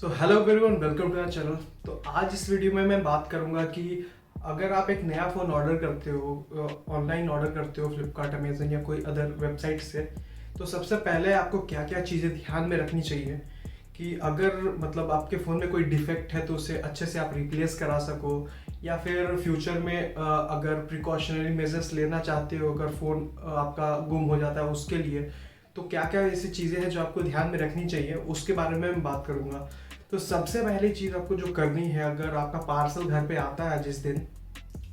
So hello everyone, welcome to our channel. तो आज इस वीडियो में मैं बात करूंगा कि अगर आप एक नया फ़ोन ऑर्डर करते हो, ऑनलाइन ऑर्डर करते हो फ्लिपकार्ट, अमेजन या कोई अदर वेबसाइट से, तो सबसे पहले आपको क्या क्या चीज़ें ध्यान में रखनी चाहिए कि अगर मतलब आपके फ़ोन में कोई डिफेक्ट है तो उसे अच्छे से आप रिप्लेस करा सको, या फिर फ्यूचर में अगर प्रिकॉशनरी मेजर्स लेना चाहते हो, अगर फ़ोन आपका गुम हो जाता है उसके लिए, तो क्या क्या ऐसी चीज़ें हैं जो आपको ध्यान में रखनी चाहिए, उसके बारे में मैं बात करूँगा। तो सबसे पहली चीज़ आपको जो करनी है, अगर आपका पार्सल घर पे आता है जिस दिन,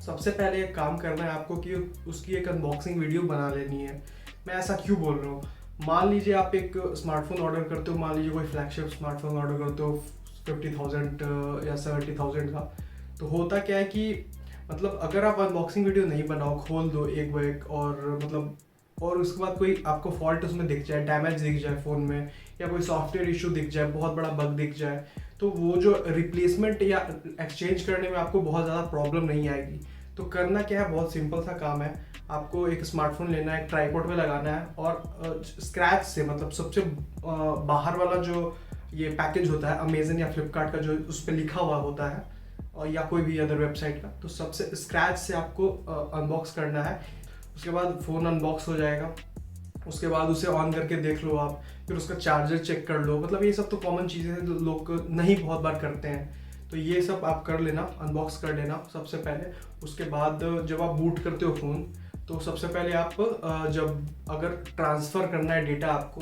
सबसे पहले एक काम करना है आपको कि उसकी एक अनबॉक्सिंग वीडियो बना लेनी है। मैं ऐसा क्यों बोल रहा हूँ, मान लीजिए आप एक स्मार्टफोन ऑर्डर करते हो, मान लीजिए कोई फ्लैगशिप स्मार्टफोन ऑर्डर करते हो 50,000 या 70,000 का। तो होता क्या है कि मतलब अगर आप अनबॉक्सिंग वीडियो नहीं बनाओ, खोल दो एक बार एक, और मतलब और उसके बाद कोई आपको फॉल्ट उसमें दिख जाए, डैमेज दिख जाए फ़ोन में, या कोई सॉफ्टवेयर इशू दिख जाए, बहुत बड़ा बग दिख जाए, तो वो जो रिप्लेसमेंट या एक्सचेंज करने में आपको बहुत ज़्यादा प्रॉब्लम नहीं आएगी। तो करना क्या है, बहुत सिंपल सा काम है। आपको एक स्मार्टफोन लेना है, एक ट्राइपॉड पे लगाना है, और स्क्रैच से मतलब सबसे बाहर वाला जो ये पैकेज होता है अमेजन या फ्लिपकार्ट का, जो उस पर लिखा हुआ होता है, और या कोई भी अदर वेबसाइट का, तो सबसे स्क्रैच से आपको अनबॉक्स करना है। उसके बाद फ़ोन अनबॉक्स हो जाएगा, उसके बाद उसे ऑन करके देख लो आप, फिर उसका चार्जर चेक कर लो। मतलब ये सब तो कॉमन चीज़ें हैं जो लोग नहीं बहुत बार करते हैं, तो ये सब आप कर लेना, अनबॉक्स कर लेना सबसे पहले। उसके बाद जब आप बूट करते हो फ़ोन, तो सबसे पहले आप जब अगर ट्रांसफ़र करना है डेटा आपको,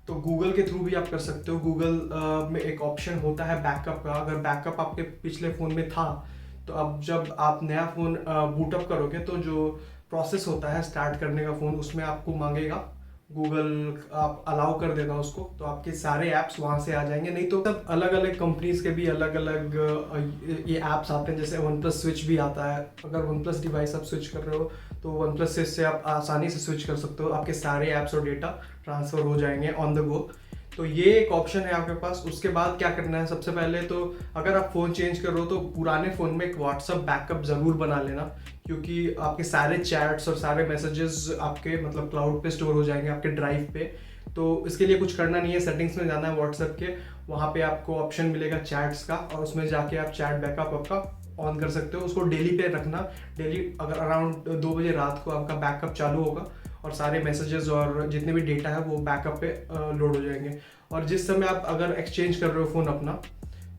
तो गूगल के थ्रू भी आप कर सकते हो। गूगल में एक ऑप्शन होता है बैकअप का। अगर बैकअप आपके पिछले फ़ोन में था, तो अब जब आप नया फ़ोन बूटअप करोगे, तो जो प्रोसेस होता है स्टार्ट करने का फ़ोन, उसमें आपको मांगेगा गूगल, आप अलाउ कर देना उसको, तो आपके सारे ऐप्स वहाँ से आ जाएंगे। नहीं तो सब अलग अलग कंपनीज के भी अलग अलग ये ऐप्स आते हैं, जैसे वन प्लस स्विच भी आता है। अगर वन प्लस डिवाइस आप स्विच कर रहे हो, तो वन प्लस स्विच से आप आसानी से स्विच कर सकते हो, आपके सारे ऐप्स और डेटा ट्रांसफ़र हो जाएंगे ऑन द गो। तो ये एक ऑप्शन है आपके पास। उसके बाद क्या करना है, सबसे पहले तो अगर आप फ़ोन चेंज कर रहे हो, तो पुराने फ़ोन में एक व्हाट्सअप बैकअप ज़रूर बना लेना, क्योंकि आपके सारे चैट्स और सारे मैसेजेस आपके मतलब क्लाउड पे स्टोर हो जाएंगे, आपके ड्राइव पे। तो इसके लिए कुछ करना नहीं है, सेटिंग्स में जाना है व्हाट्सएप के, वहाँ पे आपको ऑप्शन मिलेगा चैट्स का, और उसमें जाके आप चैट बैकअप आपका ऑन कर सकते हो। उसको डेली पे रखना। डेली अगर अराउंड 2 बजे रात को आपका बैकअप चालू होगा, और सारे मैसेजेस और जितने भी डेटा है वो बैकअप पे लोड हो जाएंगे। और जिस समय आप अगर एक्सचेंज कर रहे हो फ़ोन अपना,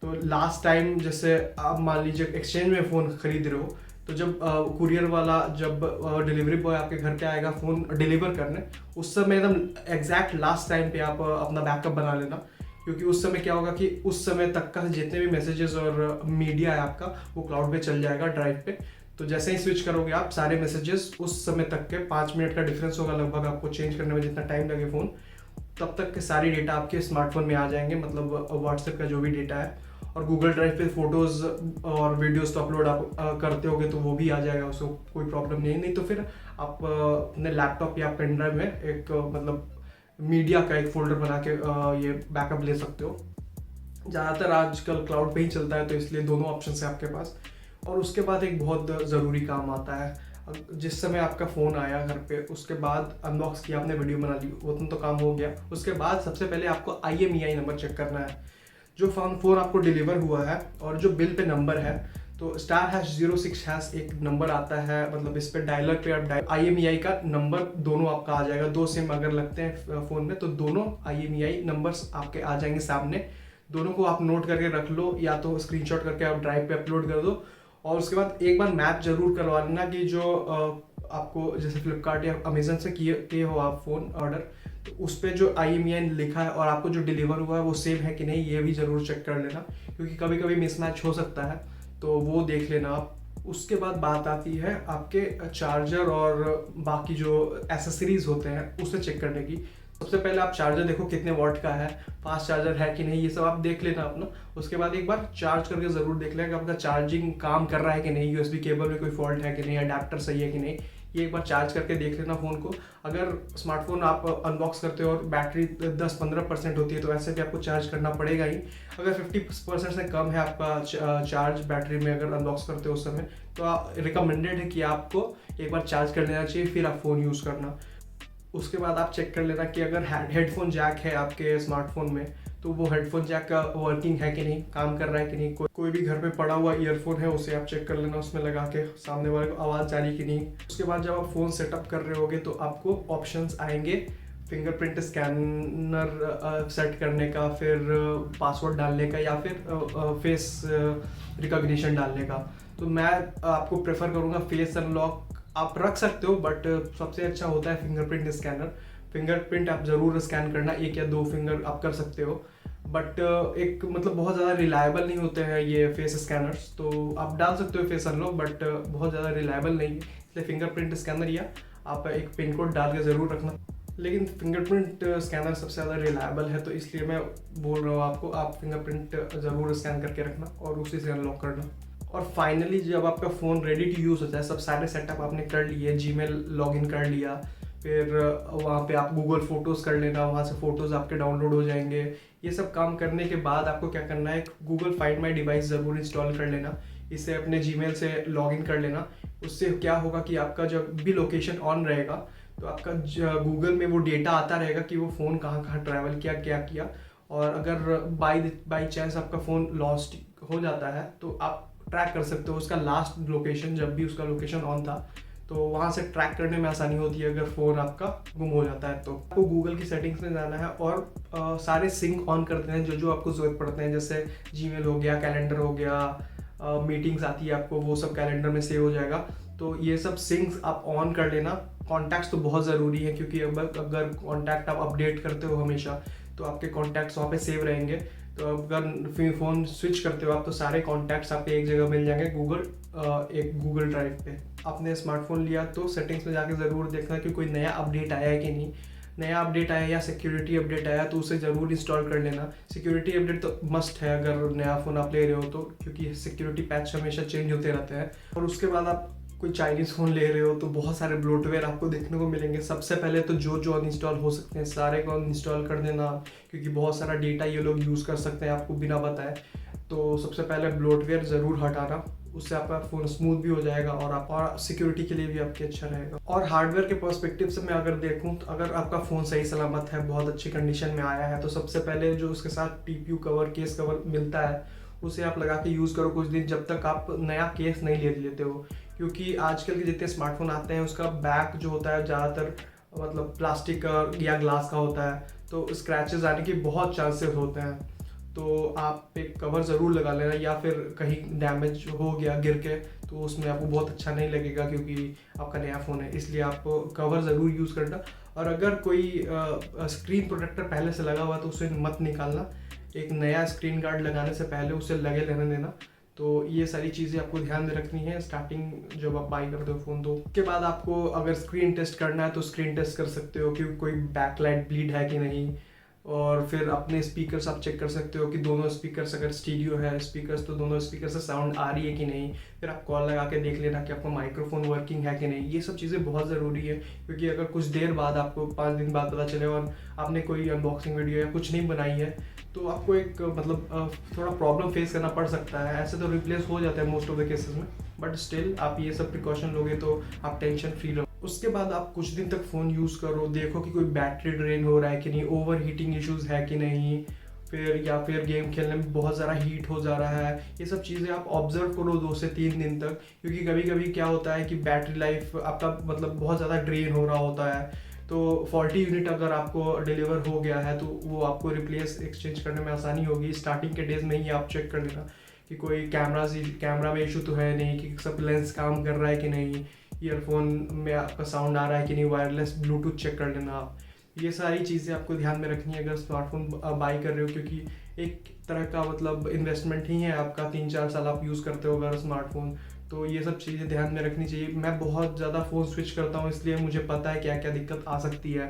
तो लास्ट टाइम जैसे आप मान लीजिए एक्सचेंज में फ़ोन खरीद रहे हो, तो जब कुरियर वाला, जब डिलीवरी बॉय आपके घर पे आएगा फ़ोन डिलीवर करने, उस समय एकदम एग्जैक्ट लास्ट टाइम पे आप अपना बैकअप बना लेना। क्योंकि उस समय क्या होगा कि उस समय तक का जितने भी मैसेजेस और मीडिया है आपका, वो क्लाउड पे चल जाएगा, ड्राइव पे। तो जैसे ही स्विच करोगे आप, सारे मैसेजेस उस समय तक के 5 मिनट का डिफरेंस होगा लगभग आपको चेंज करने में, जितना टाइम लगे फ़ोन, तब तक के सारी डेटा आपके स्मार्टफोन में आ जाएंगे, मतलब व्हाट्सएप का जो भी डेटा है। और गूगल ड्राइव पे फोटोज़ और वीडियोस तो अपलोड आप करते होगे, तो वो भी आ जाएगा, उसको कोई प्रॉब्लम नहीं। तो फिर आप अपने लैपटॉप या पेन ड्राइव में एक मतलब मीडिया का एक फोल्डर बना के ये बैकअप ले सकते हो। ज़्यादातर आजकल क्लाउड पे ही चलता है, तो इसलिए दोनों ऑप्शन है आपके पास। और उसके बाद एक बहुत ज़रूरी काम आता है, जिस समय आपका फ़ोन आया घर पे, उसके बाद अनबॉक्स किया आपने, वीडियो बना ली, वो तो काम हो गया। उसके बाद सबसे पहले आपको IMEI नंबर चेक करना है, जो फ़ोन आपको डिलीवर हुआ है, और जो बिल पे नंबर है। तो *#06# एक नंबर आता है, मतलब इस पे डायलर पे आप IMEI का नंबर दोनों आपका आ जाएगा। 2 सिम अगर लगते हैं फ़ोन में, तो दोनों IMEI नंबर्स आपके आ जाएंगे सामने। दोनों को आप नोट करके रख लो, या तो स्क्रीनशॉट करके आप ड्राइव पे अपलोड कर दो। और उसके बाद एक बार मैच जरूर करवा लेना कि जो आपको जैसे फ्लिपकार्ट या अमेजन से किए हो आप फ़ोन ऑर्डर, तो उस पर जो IMEI लिखा है और आपको जो डिलीवर हुआ है वो सेम है कि नहीं, ये भी ज़रूर चेक कर लेना, क्योंकि कभी कभी मिसमैच हो सकता है, तो वो देख लेना आप। उसके बाद बात आती है आपके चार्जर और बाकी जो एसेसरीज होते हैं उसे चेक करने की। सबसे पहले आप चार्जर देखो कितने वॉट का है, फास्ट चार्जर है कि नहीं, ये सब आप देख लेना अपना। उसके बाद एक बार चार्ज करके ज़रूर देख लेना कि आपका चार्जिंग काम कर रहा है कि नहीं, USB केबल में कोई फॉल्ट है कि नहीं, अडेप्टर सही है कि नहीं, ये एक बार चार्ज करके देख लेना फ़ोन को। अगर स्मार्टफोन आप अनबॉक्स करते हो और बैटरी 10-15% होती है, तो ऐसे भी आपको चार्ज करना पड़ेगा ही। अगर 50% से कम है आपका चार्ज बैटरी में, अगर अनबॉक्स करते हो उस समय, तो रिकमेंडेड है कि आपको एक बार चार्ज कर लेना चाहिए, फिर आप फ़ोन यूज़ करना। उसके बाद आप चेक कर लेना कि अगर हेडफोन जैक है आपके स्मार्टफोन में, तो वो हेडफोन जैक का वर्किंग है कि नहीं, काम कर रहा है कि नहीं। कोई भी घर पे पड़ा हुआ ईयरफोन है उसे आप चेक कर लेना, उसमें लगा के सामने वाले को आवाज़ जा रही कि नहीं। उसके बाद जब आप फ़ोन सेटअप कर रहे होगे तो आपको ऑप्शंस आएंगे फिंगरप्रिंट स्कैनर सेट करने का, फिर पासवर्ड डालने का, या फिर फेस रिकॉग्निशन डालने का। तो मैं आपको प्रेफर करूँगा फेस अनलॉक आप रख सकते हो, बट सबसे अच्छा होता है फिंगरप्रिंट स्कैनर। फिंगरप्रिंट आप ज़रूर स्कैन करना, 1 या 2 फिंगर आप कर सकते हो, बट एक मतलब बहुत ज़्यादा रिलायबल नहीं होते हैं ये फेस स्कैनर्स। तो आप डाल सकते हो फेस अनलॉक, बट बहुत ज़्यादा रिलायबल नहीं है, इसलिए फिंगरप्रिंट स्कैनर या आप एक पिन कोड डाल के ज़रूर रखना। लेकिन फिंगरप्रिंट स्कैनर सबसे ज़्यादा रिलायबल है, तो इसलिए मैं बोल रहा हूँ आपको, आप फिंगरप्रिंट ज़रूर स्कैन करके रखना और उसी से अनलॉक करना। और फाइनली जब आपका फ़ोन रेडी टू यूज़ होता है, सब सारे सेटअप आपने कर लिए, जीमेल लॉगिन कर लिया, फिर वहाँ पे आप गूगल फ़ोटोज़ कर लेना, वहाँ से फ़ोटोज़ आपके डाउनलोड हो जाएंगे। ये सब काम करने के बाद आपको क्या करना है, गूगल फाइंड माई डिवाइस ज़रूर इंस्टॉल कर लेना, इसे अपने जीमेल से लॉगिन कर लेना। उससे क्या होगा कि आपका जब भी लोकेशन ऑन रहेगा तो आपका गूगल में वो डेटा आता रहेगा कि वो फ़ोन कहाँ कहाँ ट्रैवल किया, क्या किया। और अगर बाई चांस आपका फ़ोन लॉस्ट हो जाता है तो आप ट्रैक कर सकते हो उसका लास्ट लोकेशन, जब भी उसका लोकेशन ऑन था, तो वहाँ से ट्रैक करने में आसानी होती है अगर फ़ोन आपका गुम हो जाता है। तो आपको गूगल की सेटिंग्स में जाना है और सारे सिंक ऑन कर देना है जो जो आपको ज़रूरत पड़ते हैं, जैसे जीमेल हो गया, कैलेंडर हो गया, मीटिंग्स आती है आपको, वो सब कैलेंडर में सेव हो जाएगा। तो ये सब सिंक्स आप ऑन कर लेना। कॉन्टैक्ट्स तो बहुत ज़रूरी है, क्योंकि अगर कॉन्टैक्ट आप अपडेट करते हो हमेशा तो आपके कॉन्टैक्ट्स वहाँ पे सेव रहेंगे। तो अगर फिर फ़ोन स्विच करते हो आप तो सारे कॉन्टैक्ट्स आपको एक जगह मिल जाएंगे एक गूगल ड्राइव पे। आपने स्मार्टफोन लिया तो सेटिंग्स में जाके ज़रूर देखना कि कोई नया अपडेट आया है कि नहीं। नया अपडेट आया या सिक्योरिटी अपडेट आया तो उसे ज़रूर इंस्टॉल कर लेना। सिक्योरिटी अपडेट तो मस्ट है अगर नया फ़ोन आप ले रहे हो तो, क्योंकि सिक्योरिटी पैच हमेशा चेंज होते रहते हैं। और उसके बाद आप कोई चाइनीज़ फ़ोन ले रहे हो तो बहुत सारे ब्लोटवेयर आपको देखने को मिलेंगे। सबसे पहले तो जो जो अनइंस्टॉल हो सकते हैं सारे को अनइंस्टॉल कर देना, क्योंकि बहुत सारा डेटा ये लोग यूज़ कर सकते हैं आपको बिना बताए। तो सबसे पहले ब्लोटवेयर ज़रूर हटाना, उससे आपका फ़ोन स्मूथ भी हो जाएगा और सिक्योरिटी के लिए भी आपके अच्छा रहेगा। और हार्डवेयर के पर्सपेक्टिव से मैं अगर देखूं तो अगर आपका फ़ोन सही सलामत है, बहुत अच्छी कंडीशन में आया है, तो सबसे पहले जो उसके साथ टीपीयू कवर, केस कवर मिलता है उसे आप लगा के यूज़ करो कुछ दिन, जब तक आप नया केस नहीं ले लेते हो। क्योंकि आजकल के जितने स्मार्टफोन आते हैं उसका बैक जो होता है ज़्यादातर मतलब प्लास्टिक का या ग्लास का होता है, तो स्क्रैचेस आने के बहुत चांसेस होते हैं। तो आप एक कवर ज़रूर लगा लेना, या फिर कहीं डैमेज हो गया गिर के तो उसमें आपको बहुत अच्छा नहीं लगेगा क्योंकि आपका नया फ़ोन है, इसलिए आप कवर ज़रूर यूज़ करना। और अगर कोई स्क्रीन प्रोटेक्टर पहले से लगा हुआ तो उसे मत निकालना, एक नया स्क्रीन गार्ड लगाने से पहले उसे लगे रहने देना। तो ये सारी चीज़ें आपको ध्यान में रखनी है स्टार्टिंग जब आप बाई करते हो फ़ोन। तो उसके बाद आपको अगर स्क्रीन टेस्ट करना है तो स्क्रीन टेस्ट कर सकते हो कि कोई बैकलाइट ब्लीड है कि नहीं। और फिर अपने स्पीकर्स आप चेक कर सकते हो कि दोनों स्पीकर्स, अगर स्टीरियो है स्पीकर्स तो दोनों स्पीकर से साउंड आ रही है कि नहीं। फिर आप कॉल लगा के देख लेना कि आपका माइक्रोफोन वर्किंग है कि नहीं। ये सब चीज़ें बहुत ज़रूरी है, क्योंकि अगर कुछ देर बाद आपको 5 दिन बाद पता चले और आपने कोई अनबॉक्सिंग वीडियो या कुछ नहीं बनाई है तो आपको एक मतलब थोड़ा प्रॉब्लम फेस करना पड़ सकता है। ऐसे तो रिप्लेस हो जाता है मोस्ट ऑफ द केसेस में, बट स्टिल आप ये सब प्रिकॉशन लोगे तो आप टेंशन फ्री रहो। उसके बाद आप कुछ दिन तक फ़ोन यूज़ करो, देखो कि कोई बैटरी ड्रेन हो रहा है कि नहीं, ओवर हीटिंग इश्यूज़ है कि नहीं, फिर गेम खेलने में बहुत ज़्यादा हीट हो जा रहा है। ये सब चीज़ें आप ऑब्जर्व करो 2 से 3 दिन तक, क्योंकि कभी कभी क्या होता है कि बैटरी लाइफ आपका मतलब बहुत ज़्यादा ड्रेन हो रहा होता है। तो फॉल्टी यूनिट अगर आपको डिलीवर हो गया है तो वो आपको रिप्लेस एक्सचेंज करने में आसानी होगी। स्टार्टिंग के डेज में ही आप चेक कर लेना कि कोई कैमरा में इशू तो है नहीं, कि सब लेंस काम कर रहा है कि नहीं, ईयरफोन में आपका साउंड आ रहा है कि नहीं, वायरलेस ब्लूटूथ चेक कर लेना आप। ये सारी चीज़ें आपको ध्यान में रखनी है अगर स्मार्टफोन बाई कर रहे हो, क्योंकि एक तरह का मतलब इन्वेस्टमेंट ही है आपका। 3-4 साल आप यूज़ करते हो अगर स्मार्टफोन, तो ये सब चीज़ें ध्यान में रखनी चाहिए। मैं बहुत ज़्यादा फ़ोन स्विच करता हूँ, इसलिए मुझे पता है क्या क्या दिक्कत आ सकती है।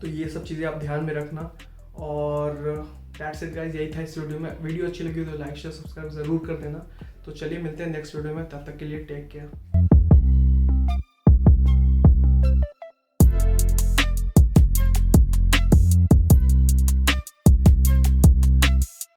तो ये सब चीज़ें आप ध्यान में रखना। और दैट्स इट गाइस, यही था इस वीडियो में। वीडियो अच्छी लगी तो लाइक शेयर सब्सक्राइब ज़रूर कर देना। तो चलिए मिलते हैं नेक्स्ट वीडियो में, तब तक के लिए टेक केयर।